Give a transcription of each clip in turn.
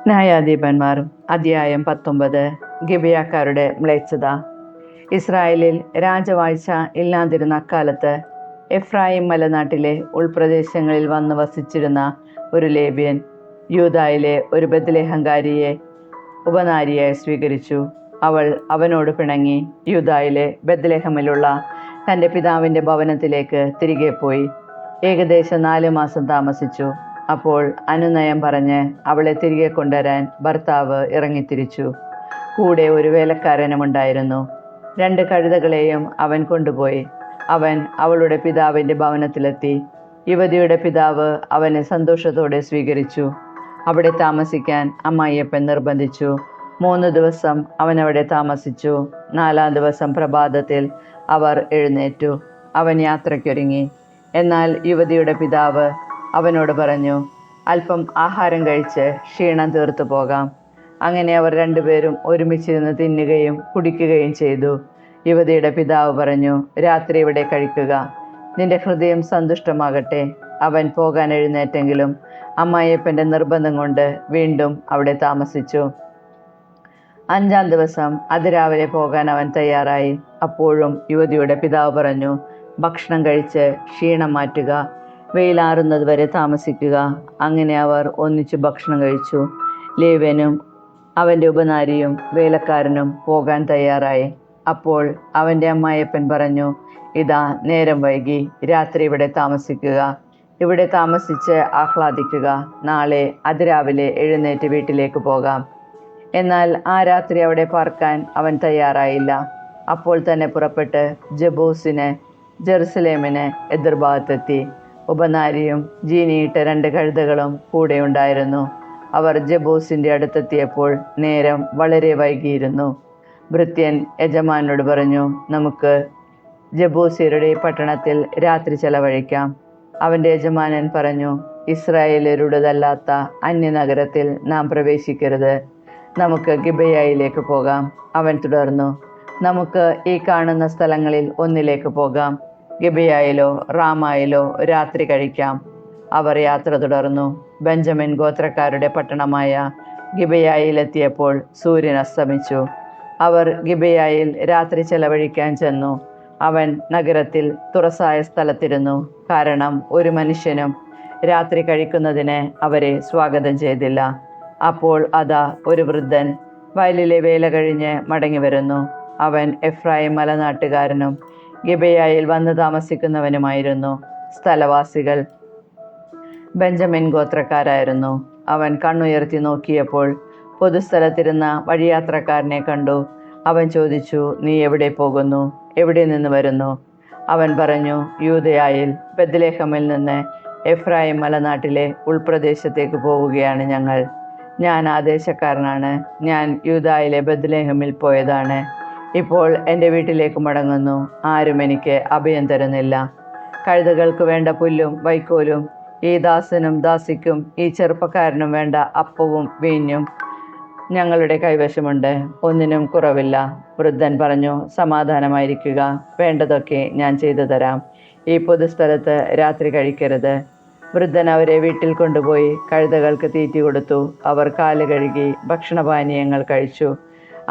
ന്യായാധിപന്മാർ അധ്യായം 19. ഗിബെയക്കാരുടെ മ്ലേച്ഛത. ഇസ്രായേലിൽ രാജവാഴ്ച ഇല്ലാതിരുന്ന അക്കാലത്ത് എഫ്രായിം മലനാട്ടിലെ ഉൾപ്രദേശങ്ങളിൽ വന്നു വസിച്ചിരുന്ന ഒരു ലേവ്യൻ യൂദായിലെ ഒരു ബത്ലഹേംകാരിയെ ഉപനാരിയായി സ്വീകരിച്ചു. അവൾ അവനോട് പിണങ്ങി യൂദായിലെ ബത്ലഹേമിലുള്ള തൻ്റെ പിതാവിൻ്റെ ഭവനത്തിലേക്ക് തിരികെ പോയി. ഏകദേശം 4 മാസം താമസിച്ചു. അപ്പോൾ അനുനയം പറഞ്ഞ് അവളെ തിരികെ കൊണ്ടുവരാൻ ഭർത്താവ് ഇറങ്ങിത്തിരിച്ചു. കൂടെ ഒരു വേലക്കാരനുമുണ്ടായിരുന്നു. 2 കഴുതകളെയും അവൻ കൊണ്ടുപോയി. അവൻ അവളുടെ പിതാവിൻ്റെ ഭവനത്തിലെത്തി. യുവതിയുടെ പിതാവ് അവനെ സന്തോഷത്തോടെ സ്വീകരിച്ചു. അവിടെ താമസിക്കാൻ അമ്മായിയപ്പൻ നിർബന്ധിച്ചു. 3 ദിവസം അവനവിടെ താമസിച്ചു. 4-ാം ദിവസം പ്രഭാതത്തിൽ അവർ എഴുന്നേറ്റു. അവൻ യാത്രയ്ക്കൊരുങ്ങി. എന്നാൽ യുവതിയുടെ പിതാവ് അവനോട് പറഞ്ഞു, അല്പം ആഹാരം കഴിച്ച് ക്ഷീണം തീർത്തു പോകാം. അങ്ങനെ അവർ 2 പേരും ഒരുമിച്ചിരുന്ന് തിന്നുകയും കുടിക്കുകയും ചെയ്തു. യുവതിയുടെ പിതാവ് പറഞ്ഞു, രാത്രി ഇവിടെ കഴിക്കുക, നിന്റെ ഹൃദയം സന്തുഷ്ടമാകട്ടെ. അവൻ പോകാൻ എഴുന്നേറ്റെങ്കിലും അമ്മായിയപ്പൻ്റെ നിർബന്ധം കൊണ്ട് വീണ്ടും അവിടെ താമസിച്ചു. 5-ാം ദിവസം അതിരാവിലെ പോകാൻ അവൻ തയ്യാറായി. അപ്പോഴും യുവതിയുടെ പിതാവ് പറഞ്ഞു, ഭക്ഷണം കഴിച്ച് ക്ഷീണം മാറ്റുക, വെയിലാറുന്നത് വരെ താമസിക്കുക. അങ്ങനെ അവർ ഒന്നിച്ചു ഭക്ഷണം കഴിച്ചു. ലേവ്യനും അവൻ്റെ ഉപനാരിയും വേലക്കാരനും പോകാൻ തയ്യാറായി. അപ്പോൾ അവൻ്റെ അമ്മായിയപ്പൻ പറഞ്ഞു, ഇതാ നേരം വൈകി, രാത്രി ഇവിടെ താമസിക്കുക, ഇവിടെ താമസിച്ച് ആഹ്ലാദിക്കുക. നാളെ അതിരാവിലെ എഴുന്നേറ്റ് വീട്ടിലേക്ക് പോകാം. എന്നാൽ ആ രാത്രി അവിടെ പാർക്കാൻ അവൻ തയ്യാറായില്ല. അപ്പോൾ തന്നെ പുറപ്പെട്ട് ജെറുസലേമിന് എതിർഭാഗത്തെത്തി. ഉപനാരിയും ജീനിയിട്ട 2 കഴുതകളും കൂടെ ഉണ്ടായിരുന്നു. അവർ ജബൂസിൻ്റെ അടുത്തെത്തിയപ്പോൾ നേരം വളരെ വൈകിയിരുന്നു. ഭൃത്യൻ യജമാനോട് പറഞ്ഞു, നമുക്ക് ജബൂസ്യരുടെ പട്ടണത്തിൽ രാത്രി ചെലവഴിക്കാം. അവൻ്റെ യജമാനൻ പറഞ്ഞു, ഇസ്രായേലരുടേതല്ലാത്ത അന്യനഗരത്തിൽ നാം പ്രവേശിക്കരുത്, നമുക്ക് ഗിബെയയിലേക്ക് പോകാം. അവൻ തുടർന്നു, നമുക്ക് ഈ കാണുന്ന സ്ഥലങ്ങളിൽ ഒന്നിലേക്ക് പോകാം, ഗിബെയയിലോ റാമായിലോ രാത്രി കഴിക്കാം. അവർ യാത്ര തുടർന്നു. ബെഞ്ചമിൻ ഗോത്രക്കാരുടെ പട്ടണമായ ഗിബെയയിലെത്തിയപ്പോൾ സൂര്യൻ അസ്തമിച്ചു. അവർ ഗിബെയയിൽ രാത്രി ചെലവഴിക്കാൻ ചെന്നു. അവൻ നഗരത്തിൽ തുറസായ സ്ഥലത്തിരുന്നു, കാരണം ഒരു മനുഷ്യനും രാത്രി കഴിക്കുന്നതിന് അവരെ സ്വാഗതം ചെയ്തില്ല. അപ്പോൾ അതാ ഒരു വൃദ്ധൻ വയലിലെ വേല കഴിഞ്ഞ് മടങ്ങി വരുന്നു. അവൻ എഫ്രായിം മലനാട്ടുകാരനും ഗിബെയയിൽ വന്ന് താമസിക്കുന്നവനുമായിരുന്നു. സ്ഥലവാസികൾ ബെഞ്ചമിൻ ഗോത്രക്കാരായിരുന്നു. അവൻ കണ്ണുയർത്തി നോക്കിയപ്പോൾ പൊതുസ്ഥലത്തിരുന്ന വഴിയാത്രക്കാരനെ കണ്ടു. അവൻ ചോദിച്ചു, നീ എവിടെ പോകുന്നു? എവിടെ നിന്ന് വരുന്നു? അവൻ പറഞ്ഞു, യൂദയായിൽ ബത്ലഹേമിൽ നിന്ന് എഫ്രായിം മലനാട്ടിലെ ഉൾപ്രദേശത്തേക്ക് പോവുകയാണ് ഞങ്ങൾ. ഞാൻ ആ ദേശക്കാരനാണ്. ഞാൻ യൂദായിലെ ബത്ലഹേമിൽ പോയതാണ്. ഇപ്പോൾ എൻ്റെ വീട്ടിലേക്ക് മടങ്ങുന്നു. ആരും എനിക്ക് അഭയം തരുന്നില്ല. കഴുതകൾക്ക് വേണ്ട പുല്ലും വൈക്കോലും ഈ ദാസനും ദാസിക്കും ഈ ചെറുപ്പക്കാരനും വേണ്ട അപ്പവും വീഞ്ഞും ഞങ്ങളുടെ കൈവശമുണ്ട്, ഒന്നിനും കുറവില്ല. വൃദ്ധൻ പറഞ്ഞു, സമാധാനമായിരിക്കുക, വേണ്ടതൊക്കെ ഞാൻ ചെയ്തു തരാം. ഈ പൊതുസ്ഥലത്ത് രാത്രി കഴിക്കരുത്. വൃദ്ധൻ അവരെ വീട്ടിൽ കൊണ്ടുപോയി കഴുതകൾക്ക് തീറ്റി കൊടുത്തു. അവർ കാല് കഴുകി ഭക്ഷണപാനീയങ്ങൾ കഴിച്ചു.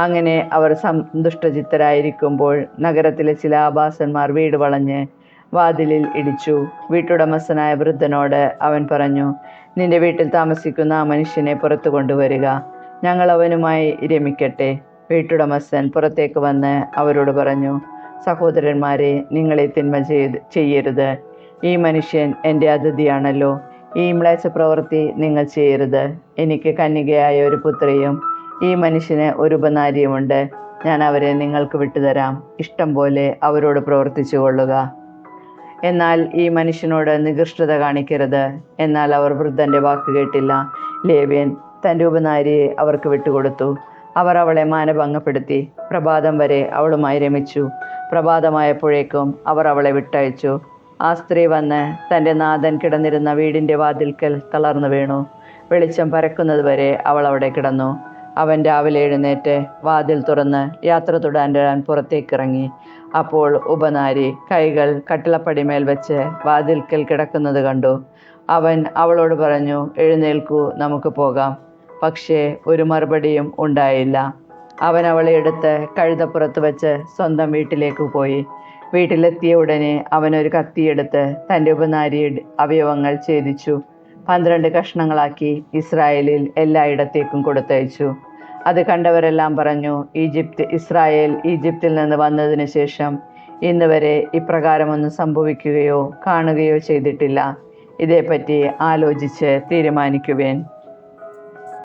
അങ്ങനെ അവർ സന്തുഷ്ടചിത്തരായിരിക്കുമ്പോൾ നഗരത്തിലെ ചില ആഭാസന്മാർ വീട് വളഞ്ഞ് വാതിലിൽ ഇടിച്ചു. വീട്ടുടമസ്ഥനായ വൃദ്ധനോട് അവൻ പറഞ്ഞു, നിന്റെ വീട്ടിൽ താമസിക്കുന്ന ആ മനുഷ്യനെ പുറത്തു കൊണ്ടുവരിക, ഞങ്ങൾ അവനുമായി രമിക്കട്ടെ. വീട്ടുടമസ്ഥൻ പുറത്തേക്ക് വന്ന് അവരോട് പറഞ്ഞു, സഹോദരന്മാരെ, നിങ്ങളെ തിന്മ ചെയ്യരുത്. ഈ മനുഷ്യൻ എൻ്റെ അതിഥിയാണല്ലോ. ഈ മ്ലേച്ഛ പ്രവൃത്തി നിങ്ങൾ ചെയ്യരുത്. എനിക്ക് കന്യകയായ ഒരു പുത്രിയും ഈ മനുഷ്യന് ഒരു ഉപനാരിയുമുണ്ട്. ഞാൻ അവരെ നിങ്ങൾക്ക് വിട്ടുതരാം. ഇഷ്ടം പോലെ അവരോട് പ്രവർത്തിച്ചു കൊള്ളുക. എന്നാൽ ഈ മനുഷ്യനോട് നികൃഷ്ടത കാണിക്കരുത്. എന്നാൽ അവർ വൃദ്ധൻ്റെ വാക്ക് കേട്ടില്ല. ലേവ്യൻ തൻ്റെ ഉപനാരിയെ അവർക്ക് വിട്ടുകൊടുത്തു. അവർ അവളെ മാനഭംഗപ്പെടുത്തി. പ്രഭാതം വരെ അവളുമായി രമിച്ചു. പ്രഭാതമായപ്പോഴേക്കും അവർ അവളെ വിട്ടയച്ചു. ആ സ്ത്രീ വന്ന് തൻ്റെ നാഥൻ കിടന്നിരുന്ന വീടിൻ്റെ വാതിൽക്കൽ തളർന്നു വീണു. വെളിച്ചം പരക്കുന്നത് വരെ അവൾ അവിടെ കിടന്നു. അവൻ രാവിലെ എഴുന്നേറ്റ് വാതിൽ തുറന്ന് യാത്ര തുടരാൻ പുറത്തേക്കിറങ്ങി. അപ്പോൾ ഉപനാരി കൈകൾ കട്ടിളപ്പടിമേൽ വെച്ച് വാതിൽക്കൽ കിടക്കുന്നത് കണ്ടു. അവൻ അവളോട് പറഞ്ഞു, എഴുന്നേൽക്കൂ, നമുക്ക് പോകാം. പക്ഷേ ഒരു മറുപടിയും ഉണ്ടായില്ല. അവൻ അവളെ എടുത്ത് കഴുതപ്പുറത്ത് വെച്ച് സ്വന്തം വീട്ടിലേക്ക് പോയി. വീട്ടിലെത്തിയ ഉടനെ അവനൊരു കത്തിയെടുത്ത് തൻ്റെ ഉപനാരിയുടെ അവയവങ്ങൾ ഛേദിച്ചു 12 കഷ്ണങ്ങളാക്കി ഇസ്രായേലിൽ എല്ലായിടത്തേക്കും കൊടുത്തയച്ചു. അത് കണ്ടവരെല്ലാം പറഞ്ഞു, ഇസ്രായേൽ ഈജിപ്തിൽ നിന്ന് വന്നതിന് ശേഷം ഇന്ന് വരെ ഇപ്രകാരമൊന്നും സംഭവിക്കുകയോ കാണുകയോ ചെയ്തിട്ടില്ല. ഇതേപ്പറ്റി ആലോചിച്ച് തീരുമാനിക്കുവേൻ.